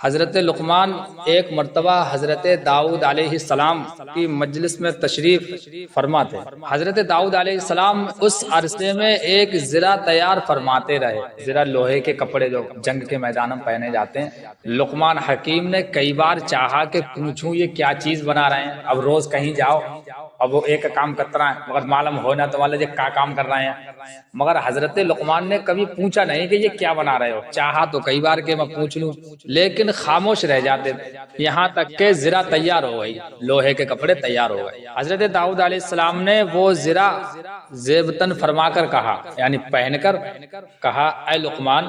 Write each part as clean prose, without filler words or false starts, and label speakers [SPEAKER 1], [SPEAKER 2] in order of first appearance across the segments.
[SPEAKER 1] حضرت لقمان ایک مرتبہ حضرت داؤد علیہ السلام کی مجلس میں تشریف فرما تھے۔ حضرت داؤد علیہ السلام اس عرصے میں ایک زرہ تیار فرماتے رہے۔ زرہ لوہے کے کپڑے جو جنگ کے میدان میں پہنے جاتے ہیں۔ لقمان حکیم نے کئی بار چاہا کہ پوچھوں یہ کیا چیز بنا رہے ہیں، اب روز کہیں جاؤ اب وہ ایک کام کرتا ہے مگر معلوم ہونا تو والے کیا کام کر رہے ہیں، مگر حضرت لقمان نے کبھی پوچھا نہیں کہ یہ کیا بنا رہے ہو۔ چاہا تو کئی بار کہ میں پوچھ لوں لیکن خاموش رہ جاتے تھے، یہاں تک کہ زرہ تیار ہو گئی، لوہے کے کپڑے تیار ہو گئے۔ حضرت داؤد علیہ السلام نے وہ زرہ زیبتن فرما کر کہا، یعنی پہن کر کہا، اے لقمان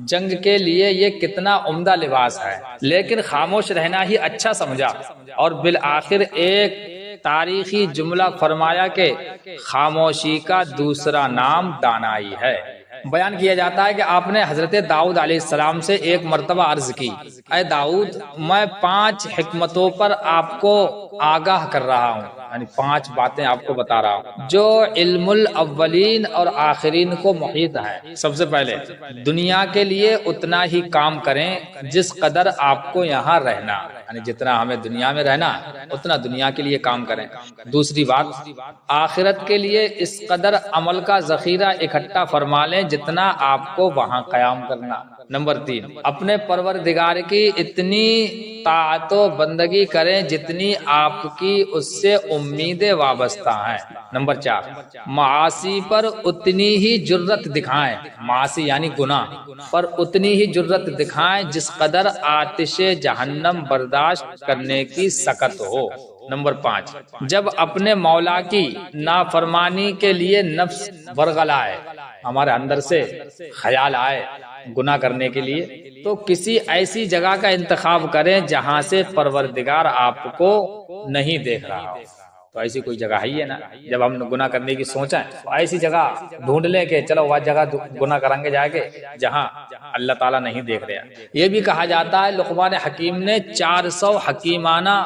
[SPEAKER 1] جنگ کے لیے یہ کتنا عمدہ لباس ہے، لیکن خاموش رہنا ہی اچھا سمجھا، اور بالآخر ایک تاریخی جملہ فرمایا کہ خاموشی کا دوسرا نام دانائی ہے۔ بیان کیا جاتا ہے کہ آپ نے حضرت داؤد علیہ السلام سے ایک مرتبہ عرض کی، اے داؤد میں 5 حکمتوں پر آپ کو آگاہ کر رہا ہوں، یعنی 5 باتیں آپ کو بتا رہا ہوں جو علم الاولین اور آخرین کو محیط ہے۔ سب سے پہلے دنیا کے لیے اتنا ہی کام کریں جس قدر آپ کو یہاں رہنا، یعنی جتنا ہمیں دنیا میں رہنا اتنا دنیا کے لیے کام کریں۔ دوسری بات، آخرت کے لیے اس قدر عمل کا ذخیرہ اکٹھا فرما لیں جتنا آپ کو وہاں قیام کرنا۔ نمبر 3، اپنے پروردگار کی اتنی طاعت و بندگی کریں جتنی آپ کی اس سے امیدیں وابستہ ہیں۔ نمبر 4، معاصی پر اتنی ہی جرت دکھائیں، معاصی یعنی گناہ پر اتنی ہی جرت دکھائیں جس قدر آتش جہنم برداشت کرنے کی سخت ہو۔ نمبر 5، جب اپنے مولا کی نافرمانی کے لیے نفس برگلائے، ہمارے اندر سے خیال آئے گناہ کرنے کے لیے، تو کسی ایسی جگہ کا انتخاب کریں جہاں سے پروردگار آپ کو نہیں دیکھ رہا ہو۔ تو ایسی کوئی جگہ ہے نا، جب ہم گناہ کرنے کی سوچیں تو ایسی جگہ ڈھونڈ لیں کہ چلو وہ جگہ گناہ کریں گے جا کے جہاں اللہ تعالیٰ نہیں دیکھ رہا۔ یہ بھی کہا جاتا ہے لقمان حکیم نے 400 حکیمانہ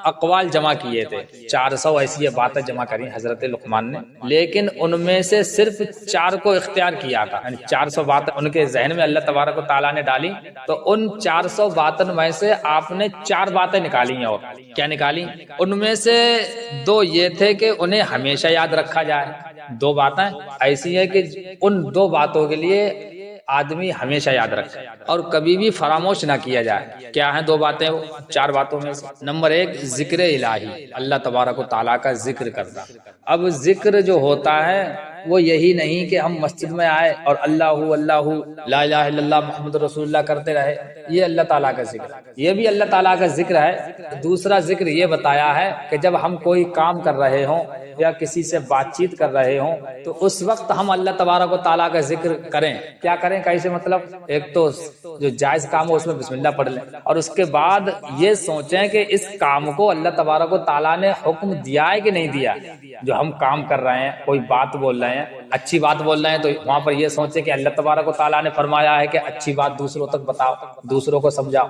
[SPEAKER 1] اقوال جمع کیے تھے، 400 ایسی باتیں جمع کری حضرت لقمان نے، لیکن ان میں سے صرف 4 کو اختیار کیا تھا، یعنی 400 باتیں ان کے ذہن میں اللہ تبارک و تعالیٰ نے ڈالی، تو ان 400 باتوں میں سے آپ نے 4 باتیں نکالی ہیں۔ اور کیا نکالی؟ ان میں سے 2 یہ تھے کہ انہیں ہمیشہ یاد رکھا جائے، 2 باتیں ایسی ہیں کہ ان 2 باتوں کے لیے آدمی ہمیشہ یاد رکھے اور کبھی بھی فراموش نہ کیا جائے۔ کیا ہیں 2 باتیں؟ وہ 4 باتوں میں سے نمبر 1 ذکر الہی، اللہ تبارک و تعالیٰ کا ذکر کرنا۔ اب ذکر جو ہوتا ہے وہ یہی نہیں کہ ہم مسجد میں آئے اور اللہ اللہ لا الہ الا اللہ محمد رسول اللہ کرتے رہے، یہ اللہ تعالیٰ کا ذکر، یہ بھی اللہ تعالیٰ کا ذکر ہے۔ دوسرا ذکر یہ بتایا ہے کہ جب ہم کوئی کام کر رہے ہوں یا کسی سے بات چیت کر رہے ہوں تو اس وقت ہم اللہ تبارک و تعالیٰ کا ذکر کریں۔ کیا کریں؟ کیسے؟ مطلب ایک تو جو جائز کام ہو اس میں بسم اللہ پڑھ لیں، اور اس کے بعد یہ سوچیں کہ اس کام کو اللہ تبارک و تعالیٰ نے حکم دیا ہے کہ نہیں دیا۔ جو ہم کام کر رہے ہیں، کوئی بات بول رہے ہیں، اچھی بات بول رہے ہیں، تو وہاں پر یہ سوچیں کہ اللہ تبارک و تعالیٰ نے فرمایا ہے کہ اچھی بات دوسروں تک بتاؤ، دوسروں کو سمجھاؤ۔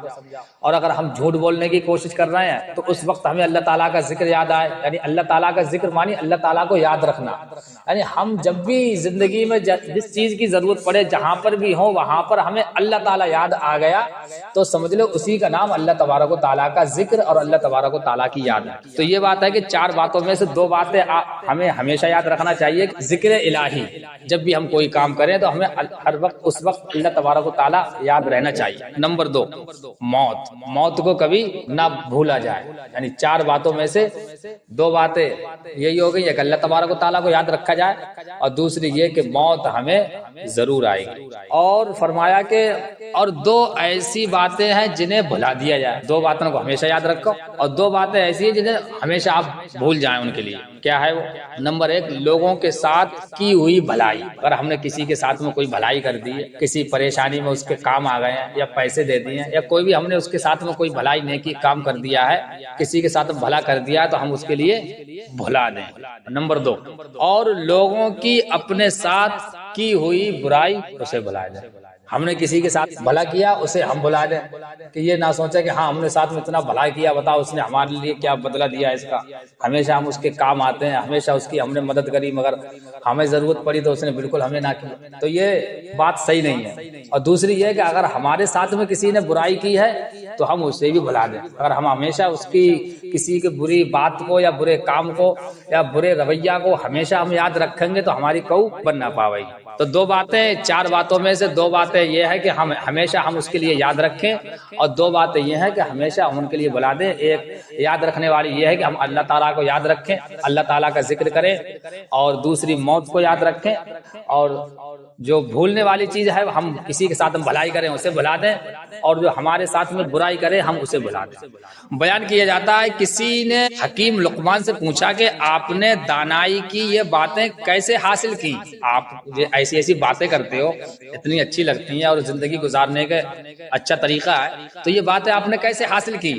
[SPEAKER 1] اور اگر ہم جھوٹ بولنے کی کوشش کر رہے ہیں تو اس وقت ہمیں اللہ تعالیٰ کا ذکر یاد آئے، یعنی اللہ تعالیٰ کا ذکر مانی اللہ تعالیٰ کو یاد رکھنا، یعنی ہم جب بھی زندگی میں جس چیز کی ضرورت پڑے جہاں پر بھی ہو وہاں پر ہمیں اللہ تعالیٰ یاد آ گیا تو سمجھ لو اسی کا نام اللہ تبارک و تعالیٰ کا ذکر اور اللہ تبارک و تعالیٰ کی یاد ہے۔ تو یہ بات ہے کہ 4 باتوں میں سے 2 باتیں ہمیں ہمیشہ یاد رکھنا چاہیے، ذکر الہی، جب بھی ہم کوئی کام کریں تو ہمیں ہر وقت اس وقت اللہ تبارک و تعالیٰ یاد رہنا چاہیے۔ نمبر 2 موت کو کبھی نہ بھولا جائے، یعنی 4 باتوں میں سے 2 باتیں یہی ہو گئی، ایک اللہ تبارک و تعالیٰ کو یاد رکھا جائے اور دوسری یہ کہ موت ہمیں ضرور آئے گی۔ اور فرمایا کہ اور 2 ایسی باتیں ہیں جنہیں بھلا دیا جائے، 2 باتوں کو ہمیشہ یاد رکھو اور 2 باتیں ایسی ہیں جنہیں ہمیشہ آپ بھول جائیں ان کے لیے۔ کیا ہے وہ؟ نمبر 1 لوگوں کے ساتھ کی ہوئی بھلائی، اگر ہم نے کسی کے ساتھ میں کوئی بھلائی کر دی ہے، کسی پریشانی میں اس کے کام آ گئے ہیں یا پیسے دے دیے ہیں یا کوئی بھی ہم نے اس کے ساتھ میں کوئی بھلائی نیکی کام کر دیا ہے، کسی کے ساتھ بھلا کر دیا ہے تو ہم اس کے لیے بھلا دیں۔ نمبر 2 اور لوگوں کی اپنے ساتھ کی ہوئی برائی اسے بھلا جائے۔ ہم نے کسی کے ساتھ بھلا کیا اسے ہم بھلا دیں، کہ یہ نہ سوچے کہ ہاں ہم نے ساتھ میں اتنا بھلا کیا، بتاؤ اس نے ہمارے لیے کیا بدلہ دیا اس کا۔ ہمیشہ ہم اس کے کام آتے ہیں، ہمیشہ اس کی ہم نے مدد کری، مگر ہمیں ضرورت پڑی تو اس نے بالکل ہمیں نہ کی، تو یہ بات صحیح نہیں ہے۔ اور دوسری یہ کہ اگر ہمارے ساتھ میں کسی نے برائی کی ہے تو ہم اسے بھی بھلا دیں۔ اگر ہم ہمیشہ اس کی کسی کی بری بات کو یا برے کام کو یا برے رویہ کو ہمیشہ ہم یاد رکھیں گے تو ہماری کوئی بن نہ پاوے گی۔ تو دو باتیں، چار باتوں میں سے دو باتیں یہ ہے کہ ہم ہمیشہ ہم اس کے لیے یاد رکھیں، اور دو باتیں یہ ہے کہ ہمیشہ ہم ان کے لیے بلا دیں۔ ایک یاد رکھنے والی یہ ہے کہ ہم اللہ تعالیٰ کو یاد رکھیں، اللہ تعالیٰ کا ذکر کریں، اور دوسری موت کو یاد رکھیں، اور جو بھولنے والی چیز ہے ہم کسی کے ساتھ ہم بھلائی کریں اسے بھلا دیں، اور جو ہمارے ساتھ میں برائی کرے ہم اسے بھلا دیں۔ بیان کیا جاتا ہے کسی نے حکیم لقمان سے پوچھا کہ آپ نے دانائی کی یہ باتیں کیسے حاصل کی؟ آپ ایسی ایسی باتیں کرتے ہو، اتنی اچھی لگتی ہیں اور زندگی گزارنے کا اچھا طریقہ ہے، تو یہ باتیں آپ نے کیسے حاصل کی؟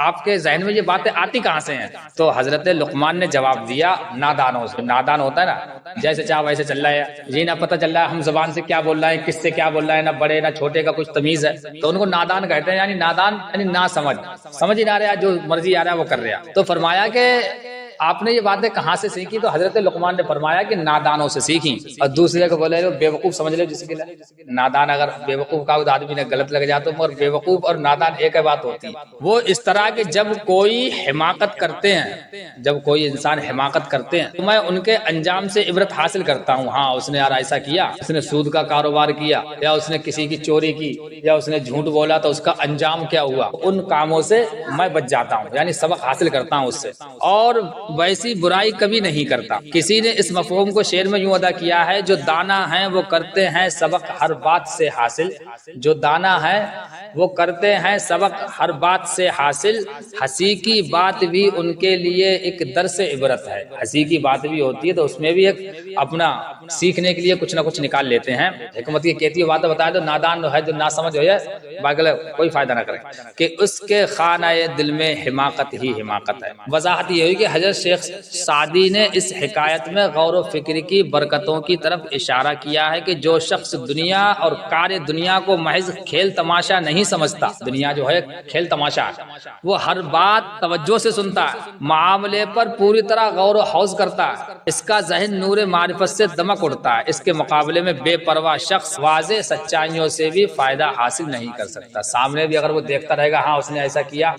[SPEAKER 1] آپ کے ذہن میں یہ باتیں آتی کہاں سے ہیں؟ تو حضرت لقمان نے جواب دیا، نادانوں سے۔ نادان ہوتا ہے نا، جیسے چاہ ویسے چل رہا ہے، یہ نہ پتہ چل رہا ہے ہم زبان سے کیا بول رہے ہیں، کس سے کیا بول رہے ہیں، نہ بڑے نہ چھوٹے کا کچھ تمیز ہے، تو ان کو نادان کہتے ہیں۔ یعنی نادان یعنی نہ سمجھ ہی نہ رہا، جو مرضی آ رہا ہے وہ کر رہا۔ تو فرمایا کہ آپ نے یہ باتیں کہاں سے سیکھی؟ تو حضرت لقمان نے فرمایا کہ نادانوں سے سیکھی۔ اور دوسرے کو بولے بے وقوف سمجھ لے، جس کے لیے نادان اگر بے وقوف کا آدمی نے غلط لگ جاتا ہے، مگر بے وقوف اور نادان ایک بات ہوتی ہے۔ وہ اس طرح کہ جب کوئی حماقت کرتے ہیں، جب کوئی انسان حماقت کرتے ہیں تو میں ان کے انجام سے عبرت حاصل کرتا ہوں۔ ہاں اس نے یار ایسا کیا، اس نے سود کا کاروبار کیا، یا اس نے کسی کی چوری کی، یا اس نے جھوٹ بولا، تو اس کا انجام کیا ہوا، ان کاموں سے میں بچ جاتا ہوں، یعنی سبق حاصل کرتا ہوں اس سے، اور ویسی برائی کبھی نہیں کرتا۔ کسی نے اس مفہوم کو شعر میں یوں ادا کیا ہے، جو دانا ہیں وہ کرتے ہیں سبق ہر بات سے حاصل، جو دانا ہے وہ کرتے ہیں سبق ہر بات سے حاصل، ہنسی کی بات بھی ان کے لیے ایک درس عبرت ہے۔ ہنسی کی بات بھی ہوتی ہے تو اس میں بھی ایک اپنا سیکھنے کے لیے کچھ نہ کچھ نکال لیتے ہیں۔ حکمت یہ کہتی ہے باتیں بتایا تو نادان ہے جو نہ سمجھ ہو جائے باقی کوئی فائدہ نہ کرے، کہ اس کے خانہ دل میں حماقت ہی حماقت ہے۔ وضاحت یہ ہوئی کہ حضرت شیخ سعدی نے اس حکایت میں غور و فکر کی برکتوں کی طرف اشارہ کیا ہے کہ جو شخص دنیا اور کار دنیا کو محض کھیل تماشا نہیں سمجھتا، دنیا جو ہے کھیل تماشا ہے، وہ ہر بات توجہ سے سنتا ہے، معاملے پر پوری طرح غور و خوض کرتا ہے، اس کا ذہن نور معرفت سے دمک اٹھتا ہے۔ اس کے مقابلے میں بے پرواہ شخص واضح سچائیوں سے بھی فائدہ حاصل نہیں کر سکتا۔ سامنے بھی اگر وہ دیکھتا رہے گا ہاں اس نے ایسا کیا،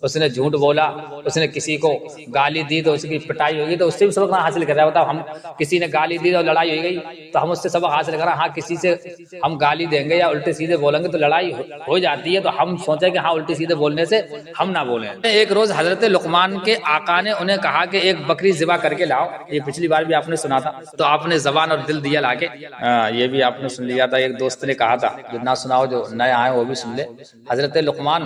[SPEAKER 1] اس نے جھوٹ بولا، اس نے کسی کو گالی دی تو اس کی پٹائی ہوگی، تو اس سے بھی سبق نہ حاصل کر رہا ہے۔ بتاؤ ہم کسی نے گالی دی اور لڑائی ہو گئی تو ہم اس سے سبق حاصل کر رہے ہیں، ہاں کسی سے ہم گالی دیں گے یا الٹے سیدھے بولیں گے تو لڑائی ہو جاتی ہے، تو ہم سوچیں کہ ہاں الٹے سیدھے بولنے سے ہم نہ بولیں۔ ایک روز حضرت لقمان کے آقا نے انہیں کہا کہ ایک بکری ذبح کر کے لاؤ، یہ پچھلی بار بھی آپ نے سنا تھا، تو آپ نے زبان اور دل دیا لا کے، یہ بھی آپ نے سن لیا تھا، ایک دوست نے کہا تھا، جو نہ سنا ہو جو نئے آئے وہ بھی سن لے۔ حضرت لقمان،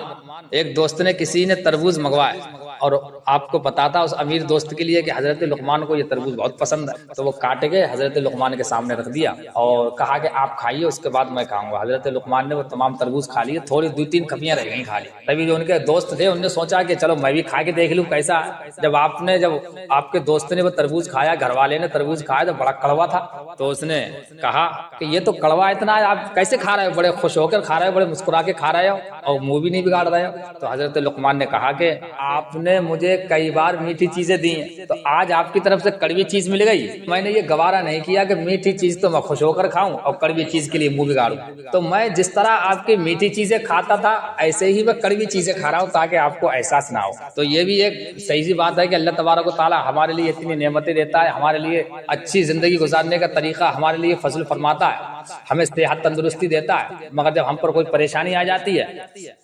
[SPEAKER 1] ایک دوست نے کسی نے تربوز منگوائے اور آپ کو پتا تھا اس امیر دوست کے لیے کہ حضرت لقمان کو یہ تربوز بہت پسند ہے، تو وہ کاٹ کے حضرت لقمان کے سامنے رکھ دیا اور کہا کہ آپ کھائیے اس کے بعد میں کھاؤں گا۔ حضرت لقمان نے وہ تمام تربوز کھا لیے، تھوڑی 2-3 کھپیاں رہ گئیں کھا لی۔ تبھی جو ان کے دوست تھے ان نے سوچا کہ چلو میں بھی کھا کے دیکھ لوں کیسا ہے۔ جب آپ کے دوست نے وہ تربوز کھایا، گھر والے نے تربوز کھایا تو بڑا کڑوا تھا، تو اس نے کہا کہ یہ تو کڑوا اتنا ہے، آپ کیسے کھا رہے ہو؟ بڑے خوش ہو کر کھا رہے ہو، بڑے مسکرا کے کھا رہے ہو اور منہ بھی نہیں بگاڑ رہے ہو۔ تو حضرت لقمان نے کہا کہ آپ نے مجھے کئی بار میٹھی چیزیں دی ہیں، تو آج آپ کی طرف سے کڑوی چیز مل گئی، میں نے یہ گوارا نہیں کیا کہ میٹھی چیز تو میں خوش ہو کر کھاؤں اور کڑوی چیز کے لیے منہ بگاڑوں، تو میں جس طرح آپ کی میٹھی چیزیں کھاتا تھا ایسے ہی میں کڑوی چیزیں کھا رہا ہوں تاکہ آپ کو احساس نہ ہو۔ تو یہ بھی ایک صحیح سی بات ہے کہ اللہ تبارک و تعالی ہمارے لیے اتنی نعمتیں دیتا ہے، ہمارے لیے اچھی زندگی گزارنے کا طریقہ ہمارے لیے فضل فرماتا ہے، ہمیں صحت تندرستی دیتا ہے، مگر جب ہم پر کوئی پریشانی آ جاتی ہے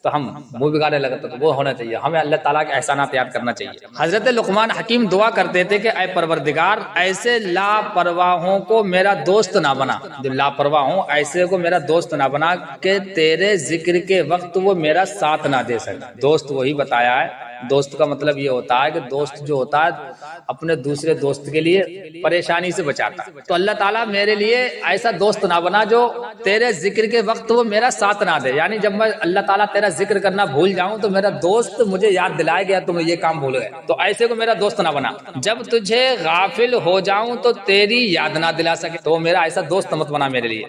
[SPEAKER 1] تو ہم منہ بگاڑنے لگتے، تو وہ ہونا چاہیے، ہمیں اللہ تعالیٰ کے احسانات یاد کرنا چاہیے۔ حضرت لقمان حکیم دعا کرتے تھے کہ اے پروردگار، ایسے لاپرواہوں کو میرا دوست نہ بنا، جو لاپرواہ ہوں ایسے کو میرا دوست نہ بنا کہ تیرے ذکر کے وقت وہ میرا ساتھ نہ دے سکے۔ دوست وہی بتایا ہے دوست کا مطلب یہ ہوتا ہے کہ دوست جو ہوتا ہے اپنے دوسرے دوست کے لیے پریشانی سے بچاتا ہے. تو اللہ تعالیٰ میرے لیے ایسا دوست نہ بنا جو تیرے ذکر کے وقت وہ میرا ساتھ نہ دے. یعنی جب میں اللہ تعالیٰ تیرا ذکر کرنا بھول جاؤں تو میرا دوست مجھے یاد دلائے گیا تم یہ کام بھول گئے, تو ایسے کو میرا دوست نہ بنا. جب تجھے غافل ہو جاؤں تو تیری یاد نہ دلا سکے, تو میرا ایسا دوست مت بنا میرے لیے.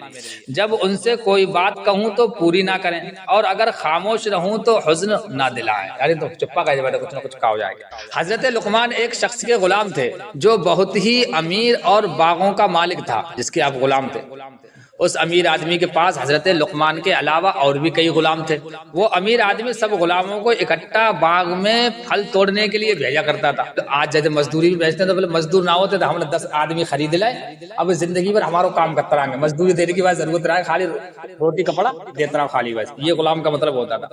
[SPEAKER 1] جب ان سے کوئی بات کہوں تو پوری نہ کریں, اور اگر خاموش رہوں تو حزن نہ دلائیں. یعنی تو چپا کہہ بیٹا کچھ نہ کچھ کہا ہو جائے گا. حضرت لقمان ایک شخص کے غلام تھے جو بہت ہی امیر اور باغوں کا مالک تھا, جس کے آپ غلام تھے. اس امیر آدمی کے پاس حضرت لقمان کے علاوہ اور بھی کئی غلام تھے. وہ امیر آدمی سب غلاموں کو اکٹھا باغ میں پھل توڑنے کے لیے بھیجا کرتا تھا. تو آج جیسے مزدوری بھی بھیجتے ہیں تو مزدور نہ ہوتے تو ہم نے 10 آدمی خرید لائے, اب زندگی بھر ہمارا کام کرتا رہیں گے, مزدوری دینے کی بعد ضرورت رہا ہے, خالی روٹی کپڑا دیتا رہا خالی بس. یہ غلام کا مطلب ہوتا تھا.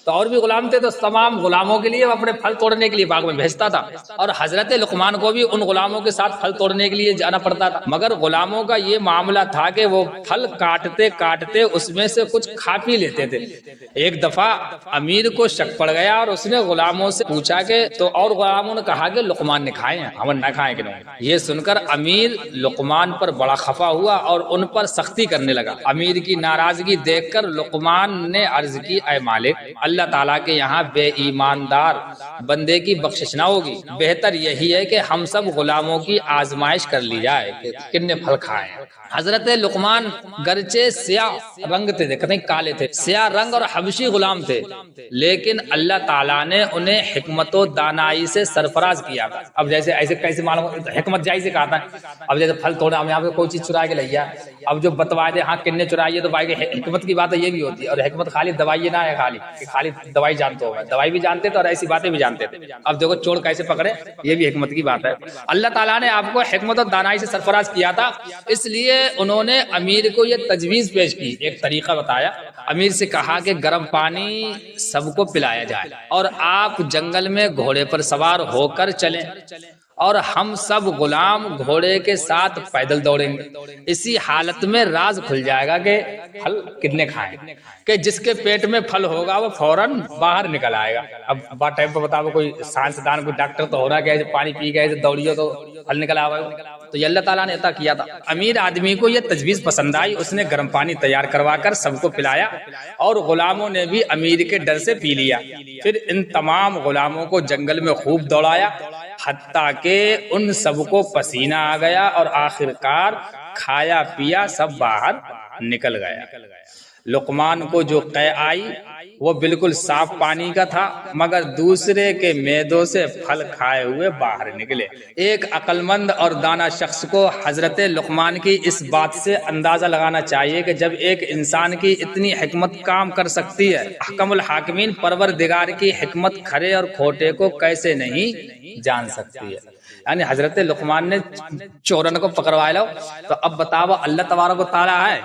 [SPEAKER 1] تو اور بھی غلام تھے, تو تمام غلاموں کے لیے وہ اپنے پھل توڑنے کے لیے باغ میں بھیجتا تھا. اور حضرت لقمان کو بھی ان غلاموں کے ساتھ پھل توڑنے کے لیے جانا پڑتا تھا. مگر غلاموں کا یہ معاملہ تھا کہ وہ پھل کاٹتے کاٹتے اس میں سے کچھ کھا پی لیتے تھے. ایک دفعہ امیر کو شک پڑ گیا اور اس نے غلاموں سے پوچھا کہ تو, اور غلاموں نے کہا کہ لقمان نے کھائے ہیں, ہم نہ کھائیں کہ نہیں. یہ سن کر امیر لقمان پر بڑا خفا ہوا اور ان پر سختی کرنے لگا. امیر کی ناراضگی دیکھ کر لقمان نے عرض کی, اے مالک, اللہ تعالیٰ کے یہاں بے ایماندار بندے کی بخشش نہ ہوگی. بہتر یہی ہے کہ ہم سب غلاموں کی آزمائش کر لی جائے کہ کن نے پھل کھائے ہیں. حضرت لقمان گرچہ سیاہ رنگ تھے, دیکھتے ہیں کالے تھے, سیاہ رنگ اور حبشی غلام تھے, لیکن اللہ تعالیٰ نے انہیں حکمت و دانائی سے سرفراز کیا. اب جیسے ایسے کیسے معلوم, حکمت جائی سے کہا تھا. اب جیسے پھل توڑا, ہم یہاں پہ کوئی چیز چرا کے لیا, اب جو بتوا دے ہاں کن نے چرائی ہے, تو بھائی حکمت کی بات یہ بھی ہوتی ہے. اور حکمت خالی دوائی نہ ہے, خالی دوائی جانتے ہو, دوائی بھی جانتے تھے اور ایسی باتیں بھی جانتے تھے. اب دیکھو چور کیسے پکڑے, یہ بھی حکمت کی بات ہے. اللہ تعالیٰ نے آپ کو حکمت و دانائی سے سرفراز کیا تھا, اس لیے انہوں نے امیر کو یہ تجویز پیش کی, ایک طریقہ بتایا. امیر سے کہا کہ گرم پانی سب کو پلایا جائے اور آپ جنگل میں گھوڑے پر سوار ہو کر چلیں, اور ہم سب غلام گھوڑے کے ساتھ پیدل دوڑیں گے. اسی حالت میں راز کھل جائے گا کہ پھل کتنے کھائیں, کہ جس کے پیٹ میں پھل ہوگا وہ فوراً باہر نکل آئے گا. اب بات ٹائم پہ بتاؤ, کوئی سائنسدان کوئی ڈاکٹر تو ہو رہا کہ پانی پی گئے دوڑیو تو پھل نکل آئے. تو یہ اللہ تعالیٰ نے عطا کیا تھا. امیر آدمی کو یہ تجویز پسند آئی, اس نے گرم پانی تیار کروا کر سب کو پلایا, اور غلاموں نے بھی امیر کے ڈر سے پی لیا. پھر ان تمام غلاموں کو جنگل میں خوب دوڑایا, حتیٰ کہ ان سب کو پسینہ آ گیا, اور آخرکار کھایا پیا سب باہر نکل گیا. لقمان کو جو قے آئی وہ بالکل صاف پانی کا تھا, مگر دوسرے کے معدوں سے پھل کھائے ہوئے باہر نکلے. ایک عقل مند اور دانا شخص کو حضرت لقمان کی اس بات سے اندازہ لگانا چاہیے کہ جب ایک انسان کی اتنی حکمت کام کر سکتی ہے, احکم الحاکمین پروردگار کی حکمت کھرے اور کھوٹے کو کیسے نہیں جان سکتی ہے. یعنی حضرت لقمان نے چورن کو پکڑوا لو, تو اب بتاؤ اللہ تبارک و تعالیٰ ہے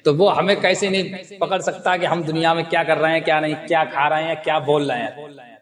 [SPEAKER 1] تو وہ ہمیں کیسے نہیں پکڑ سکتا کہ ہم دنیا میں کیا کر رہے ہیں, کیا نہیں, کیا کھا رہے ہیں, کیا بول رہے ہیں.